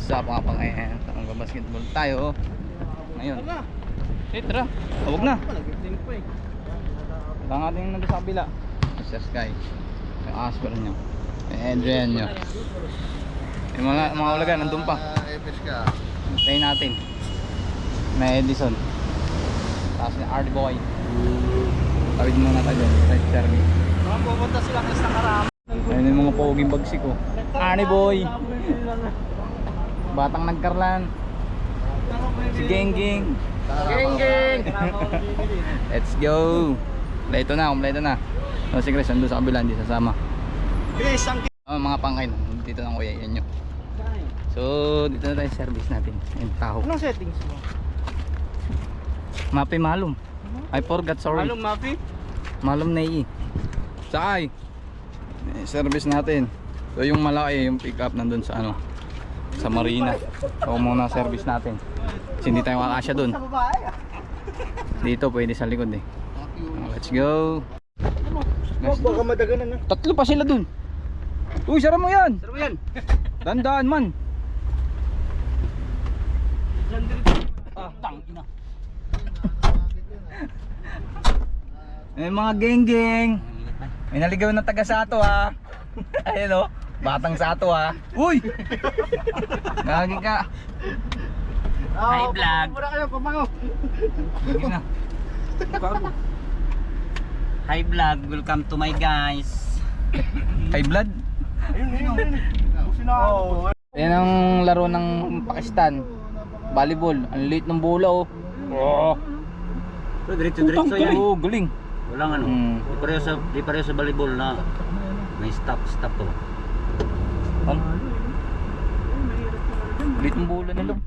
Sa pangapangayan, basketball tayo ngayon. Tara, huwag na. Baka ating nandun sa kabila. Mr. Sky, yung Asper nyo, yung Adrian nyo, yung mga ulagan nandun pa. Tayo natin may Edison, tapos yung Art Boy. Tawid muna tayo dyan, right service. Pupunta sila sa Karama. Ayun yung mga poging bagsik ko. Arnie Boy, Batang Nagkarlan, si Gengging. Gengging! Let's go. Kompleto na. So si Chris nandun sa kabila, hindi sasama. Chris, ang Mga pangkain, dito ng kuya yan nyo. So dito na tayo sa service natin. Yung taho. anong settings mo? Mapi malum. I forgot, sorry. Anong Mapi? Malum na Sakay. Service natin. So yung malaki, yung pick up nandun sa ano, sa marina. So muna service natin. Kasi hindi tayo makakasya dun. Dito pwede sa likod eh. Let's go. Baka madaganan na. Tatlo pa sila dun. Uy, sara mo yan. Saro yan. Dandaan man. Tangina. Mga geng-geng. May naligaw na taga Sato ha. Ayun o, batang Sato ha. Uy! Gagi ka. Hi vlog. Mura kayo, pamango. Sige na. Hi vlog, welcome to my guys. High blood. Ayun. Oh. Yan ang laro ng Pakistan. Volleyball. Ang liit ng bola oh. Oh. Diretso yan. Oh, galing. Walang ano, di pareho sa volleyball na may stop to. Ano? Liit ng bola na lang.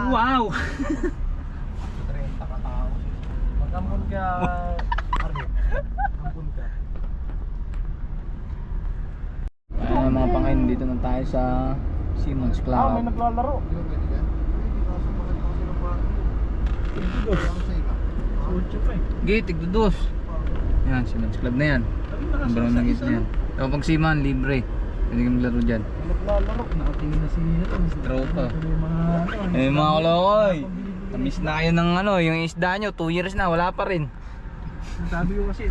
Wow! Mag-ampun ka, Arvin. Ampun ka. Mga pangkain, dito na tayo sa Simon's Club. May naglalaro. Gate, tigdudos. Yan, Simon's Club na yan. Ang brown na gate na yan. So pag Siman, libre. Pwede kang maglaro dyan. May naglalaro. Nakatingin na si Tropa. May mga Mga kalokoy. Namiss na kayo ng ano, yung isda nyo, 2 years na, wala pa rin. sabi ko kasi,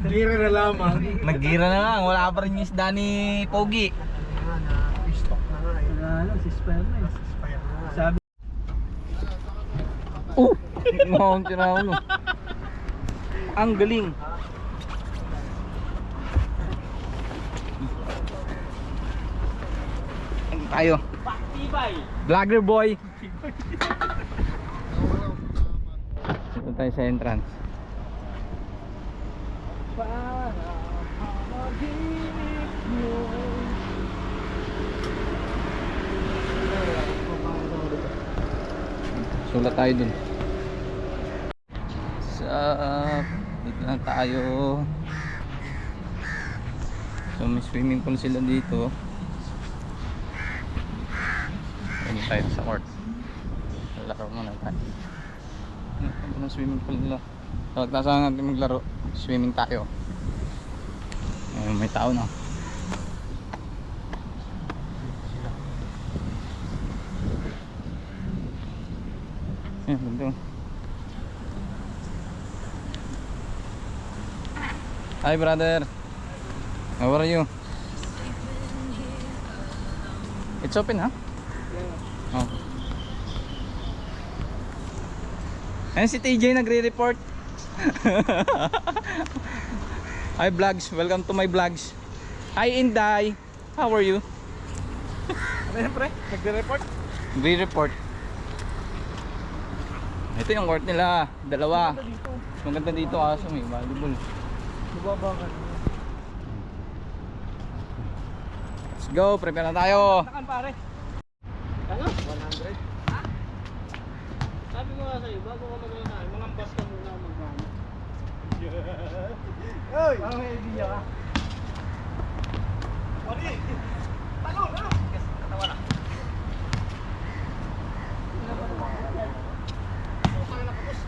gira na lamang. Naggira na lang, wala pa rin yung isda ni Pogi. Stock na nga eh. Ano, si Spire na eh. Sabi Mount Tirauno. Ang galing. Ano tayo? Vlogger boy. Ito tayo sa entrance. Sulat tayo dun. Dito lang tayo. So may swimming pool sila dito. Ayun tayo sa court. Laro muna tayo. Ano ang swimming pool nila? So nasa natin maglaro. Swimming tayo. Ayun, may tao na. Ayan, ganda. Hi brother. How are you? It's open, huh? Oh. Ayan si TJ nagre-report. Hi vlogs, welcome to my vlogs. Hi Inday, how are you? ano yan pre? Nagre-report? Re-report. Ito yung court nila, dalawa. Maganda dito kaso may volleyball. Bubaba ka. Let's go, prepare na tayo. Takan pare. Ano? 100. Sabi ko nga sa'yo, bago ka mag-unahan, mangambas ka muna mag-ano. Oy! Ano may idea ka? Pari! Talon! Ano? Yes, katawa na. Saan na kapos?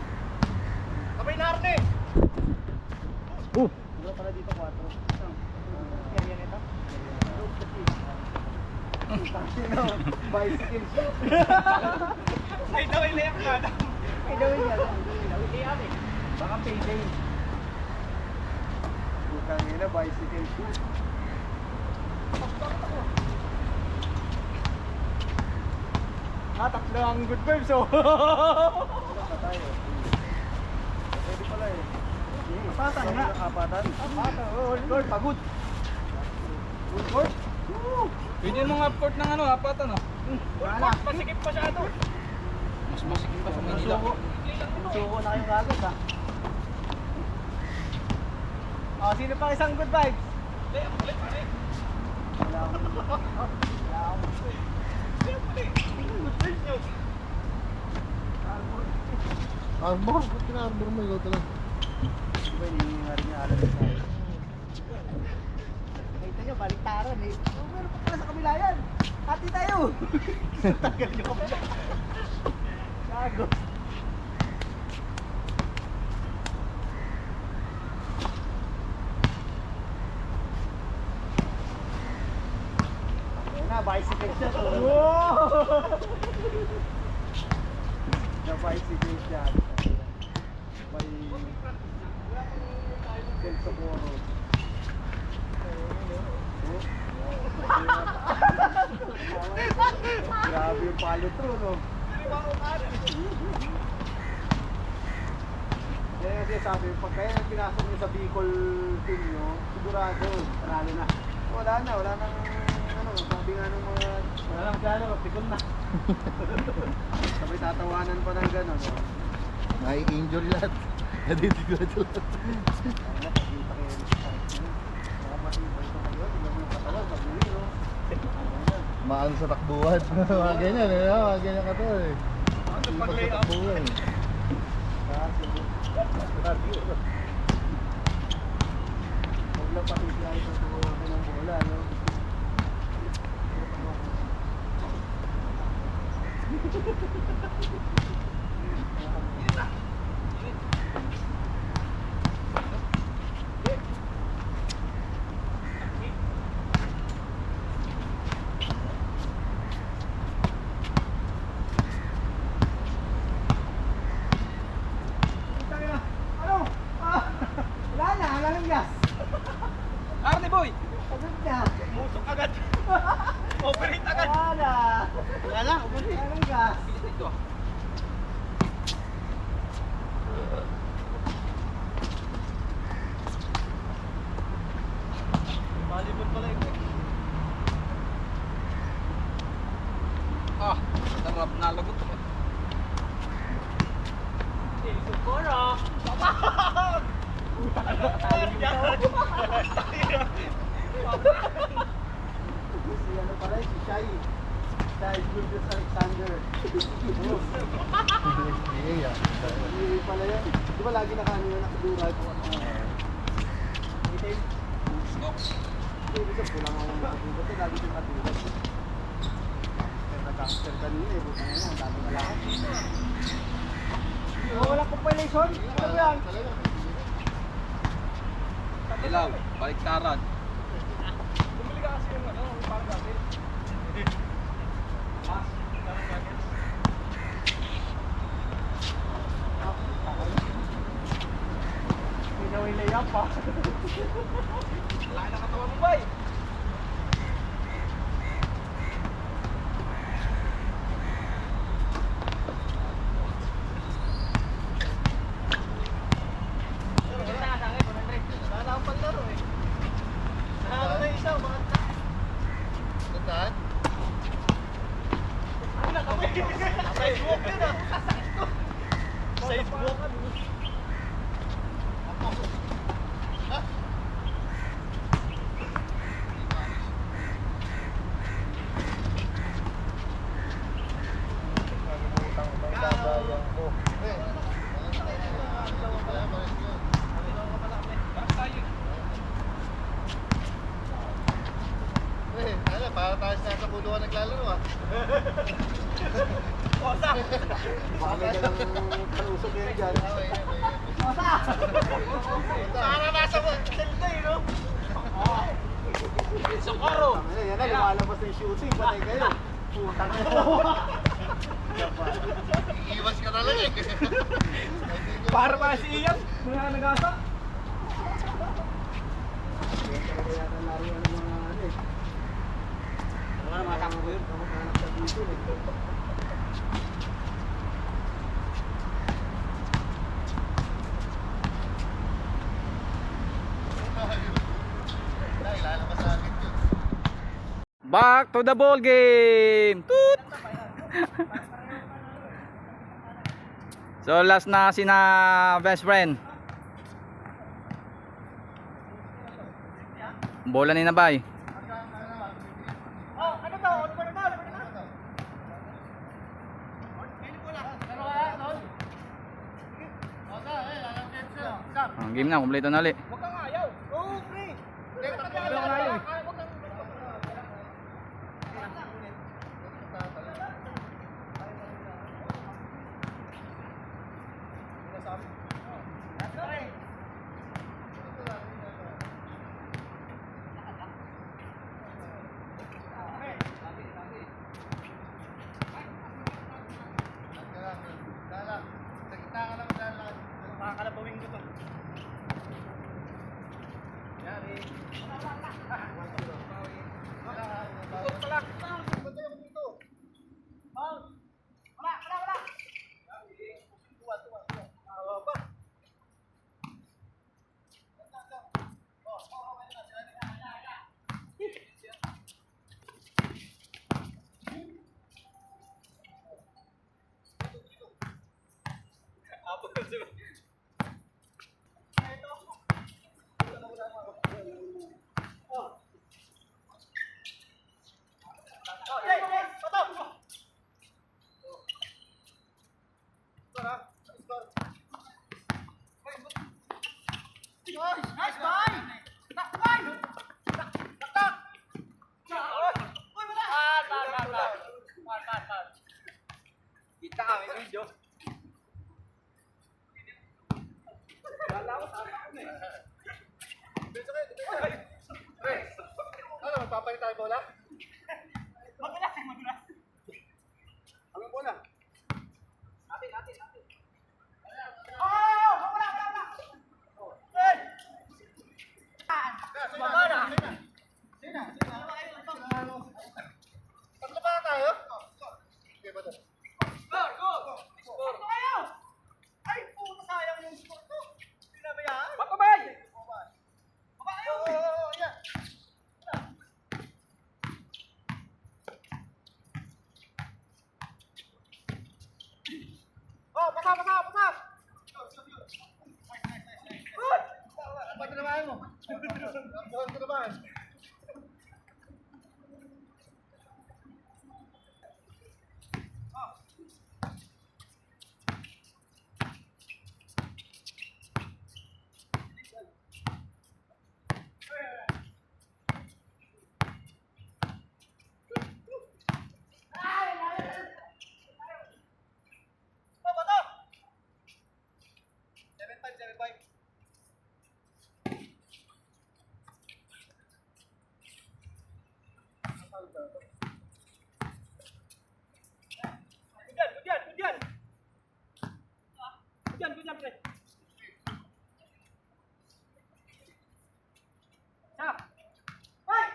Kapay Sabay na Arne! Oh! Wala pala dito 4. Kaya yan ito? Bicycle siya. Ay, daw ilayak ka. Ay, daw ilayak. Hindi yan eh. Baka payday. Bukang ina, bicycle siya. Tatlo ang good vibes oh. Wala tayo. Pwede pala eh. Apatan nga. Apatan. Apatan. Oh, Lord, pagod. Lord. Pwede mong upcourt ng ano, apatan ah. Wala. Masikip pa siya ito. Mas masikip pa sa Manila. Suko na kayong agad ha. Oh, sino pa isang good vibes? Hindi, ako ulit pare. Wala akong. Wala akong. Good vibes nyo. Arbor, ba't kina-arbor mo? Ikaw talaga. Diba, hinihingar niya alam sa akin. Nakita nyo, baliktaran eh. Oh, meron pa pala sa kabila yan. Hati tayo. Tagal nyo ka pala. Gago. Ayun na, bicycle siya. Wow! The bicycle siya. May Del Socorro. Grabe yung palo to, no? Kaya kasi sabi, pag kaya pinasok nyo sa Bicol team nyo, sigurado, panalo na. Wala nang, ano, sabi nga ng mga, wala nang gano'n, magpikon na. Sabay tatawanan pa ng gano'n, no? Nai-injure lahat. Nadidigurado lahat. Ayun na, pagkita kayo ng sakit. Baka matibay pa kayo, tignan mo yung katawan, pag-uwi, no? Ayun na. Maano sa takbuhan. Mga ganyan eh. Mga ganyan ka to eh. Pag sa takbuhan. Huwag lang pakisiyahin sa tuwa ko ng bola, no? Wala nang gas. Arne boy! Agad na. Musok agad! Operate agad! Wala. Wala nang gas. Ito ah. Malibot pala ito. Ah, sarap nalagot ko. Socorro! Si ano pala si Shai. Shai Julius Alexander. Yeah. Hindi pala yan. Di ba lagi nakanina nakadural kung ano. Ito yung hindi sa pulang ako nakatulat. Ito lagi yung nakatulat. Kaya nag-capture kanina eh. Buta na yan. Ang dami malakot. Oh, walang compilation? Ano yan? Ilaw, baliktaran. Bumili ka kasi yung ano, parang dati. Mas, parang dati. Hindi daw yung layup pa. Laki na katawan mo, bay! Wala akong panlaro eh. Nahalo na isa, mga Tandaan? ano kami? Sidewalk din ah. Sidewalk. Nakalimutan ko bang babayang ko. Para tayo sa nasa puluhan naglalaro ah. Osa! Baka may dalang kalusog yan dyan. Osa! Para nasa selda eh, no? Socorro! Yan na, lumalabas na yung shooting. Patay kayo. Putang na. Iiwas ka na lang eh. Para pa si Ian. Mga nagasa. Ano mga takbo yun? Kamag-anak sa dito eh. Back to the ball game. Toot! So last na sina best friend. Bola ni Nabay. Oh, ano to? Ano ba na? Game na, kompleto na ulit. Huwag kang ayaw. Oo, pre. Huwag kang ayaw. Makakalabawin ko to. Yari. Tukot pala. Ba't yung dito? Wala. Tuwa. Awa pa. Nice boy! Kita kami video. Ano, magpapalit tayo bola? Magulas. Ang bola. Atin. Oh! Wala. Hey! Mamana. Sina. Tatlo pa tayo? Okay ba 'to? Go! Score tayo. Ay, puta sayang yung score ko. Pinabayaan. Babay. Oh, yeah. Oh, pasa. Good. Ba't naman mo? Ba't naman? Hujan, pre. Siap. Hai.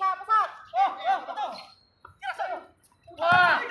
Pasal. Oh, betul. Kira satu. Wah.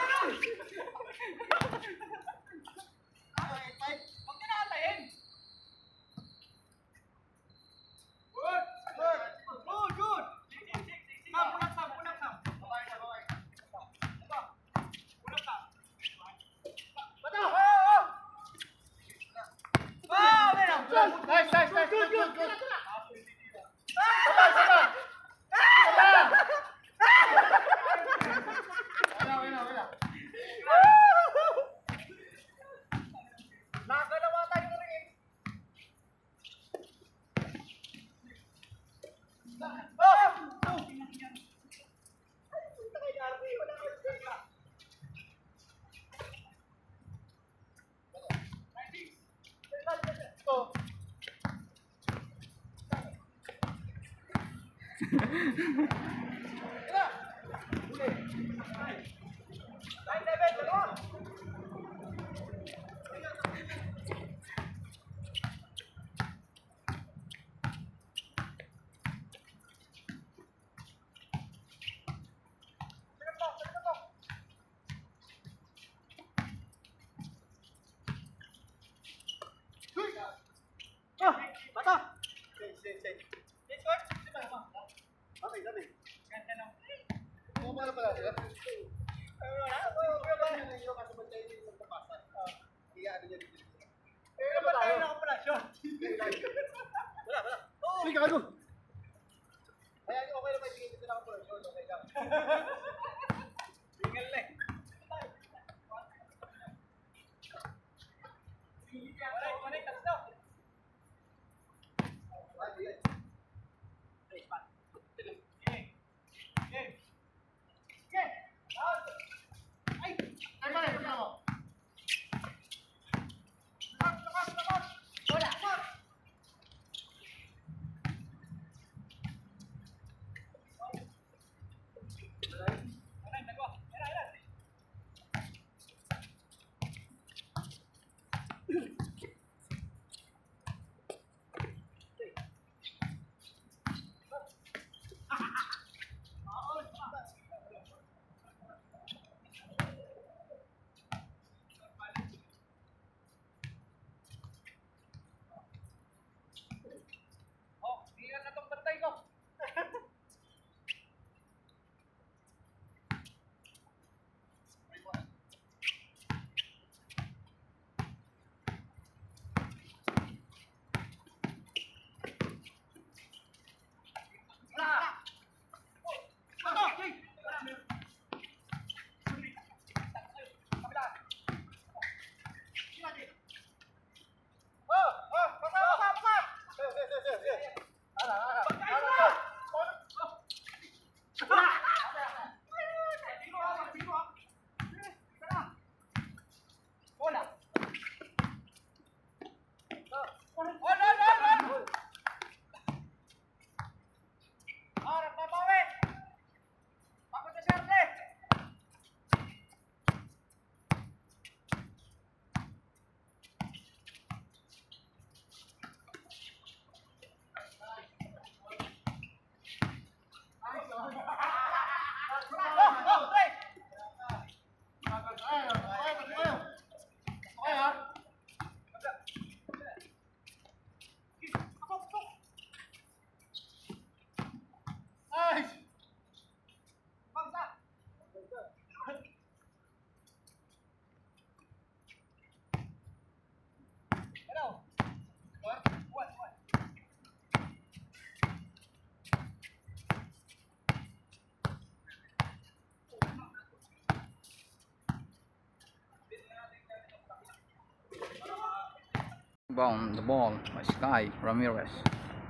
Bound the ball by Sky Ramirez.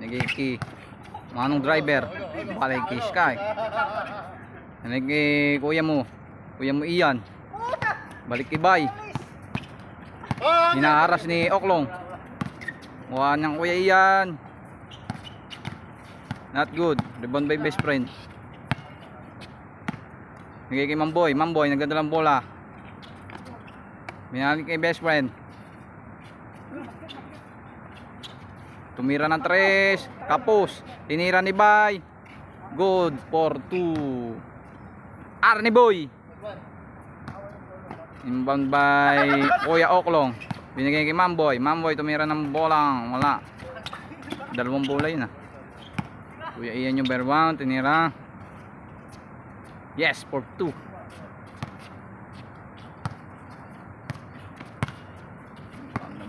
Nagiki manong driver balik kay Sky. Nagiki kuya mo Ian. Balik kay Bay. Hinaharas ni Oklong. Mukha niyang kuya Ian. Not good. Rebound by best friend. Nagiki Mamboy nagdadalang bola. Binalik kay best friend. Tumira ng 3, kapos, tinira ni Bay. Good for 2. Arnie Boy. Inbound by Kuya Oklong. Binigay kay Mamboy tumira ng bolang, wala. Dalawang bola yun ah. Kuya Ian yung berwang, tinira. Yes, for 2.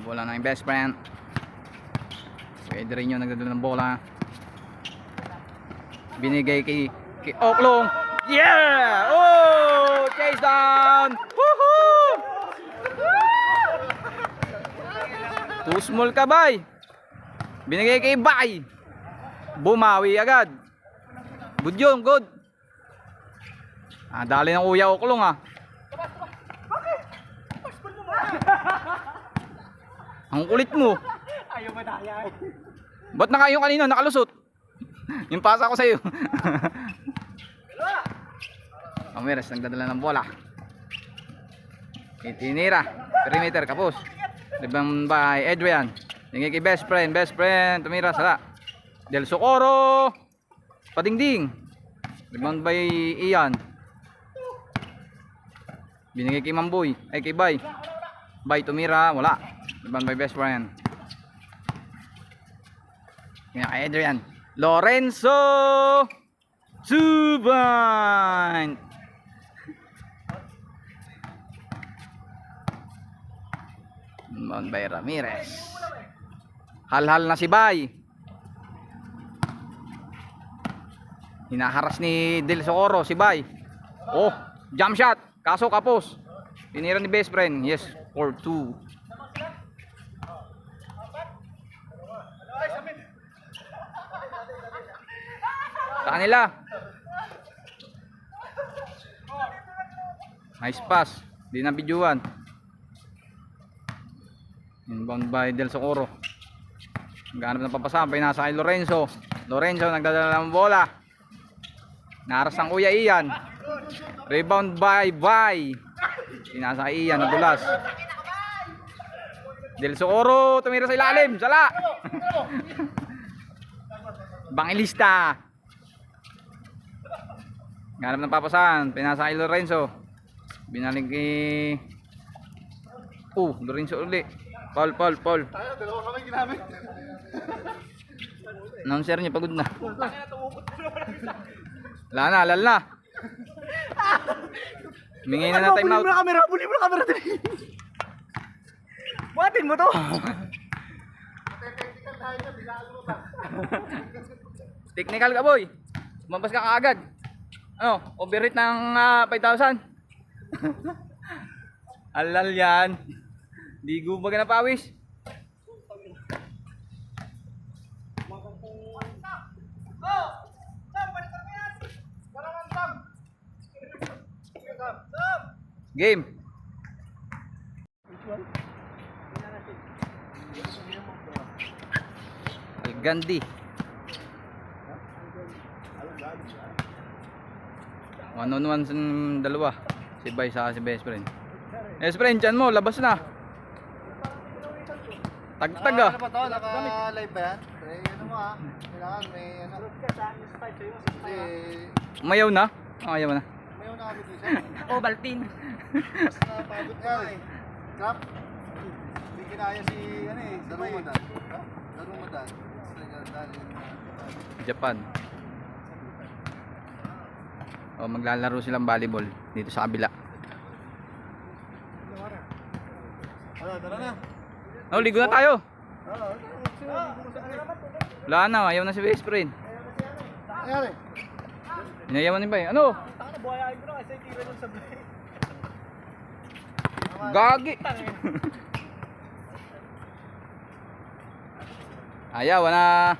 Bola ng best friend. Pwede rin yung nagdadala ng bola. Binigay kay Oklong. Yeah! Oh! Chase down! Woohoo! Too small ka, Bay. Binigay kay Bay. Bumawi agad. Good yun, good. Dali ng Kuya Oklong ah. Ang kulit mo. Ayaw madaya. Ba't naka yung kanina nakalusot? Yung pasa ko sa'yo. Ramirez nagdadala ng bola. Itinira. Perimeter, kapos. Rebound by Adrian. Tingin kay best friend. Best friend. Tumira, sala. Del Socorro. Padingding. Rebound by Ian. Binigay kay Mamboy. Ay, kay Bay. Bay, tumira. Wala. Rebound by best friend. Kaya kay Adrian. Lorenzo Suban. Rebound by Ramirez. Hal-hal na si Bay. Hinaharas ni Del Socorro si Bay. Oh, jump shot. Kaso kapos. Tinira ni best friend. Yes, 4-2. Sa kanila. Nice pass. Di na bidyuan. Inbound by Del Socorro. Naghanap ng papasampay. Nasa kay Lorenzo. Lorenzo nagdadala ng bola. Naras ang kuya Ian. Rebound by Bay. Inasa kay Ian. Nadulas. Del Socorro. Tumira sa ilalim. Sala. Bangilista. Naghanap ng papasan. Pinasa kay Lorenzo. Binaling kay Lorenzo uli. Paul. Tayo, dalawa kami ginamit. Announcer niya pagod na. Lal na. Mingi na time out. Buli mo na camera din. Buhatin mo to. Technical ka, boy. Lumabas ka kaagad. Ano, overrate ng 5,000. Alal yan. Di gumaga na pawis. Game. Gandhi. One on one sa dalawa. Si Bay sa si best friend. Best friend, dyan mo, labas na. Tagtag ah. Ano ba to? Naka-live ba yan? Ano mo ah? Kailangan may ano. Kasi Umayaw na? Ayaw na. may una kami dito. Ovaltine. Mas napagod ka eh. Crap. Hindi kinaya si ano eh. Darumadan. Darumadan. Japan. O, maglalaro silang volleyball dito sa kabila. Tara na. Oh, ligo na tayo. Wala na, ayaw na si best friend. Nangyari? Inayawan ni Bay. Ano? Buhayain ko na kasi tira nun sa blade. Gagi. Ayaw na.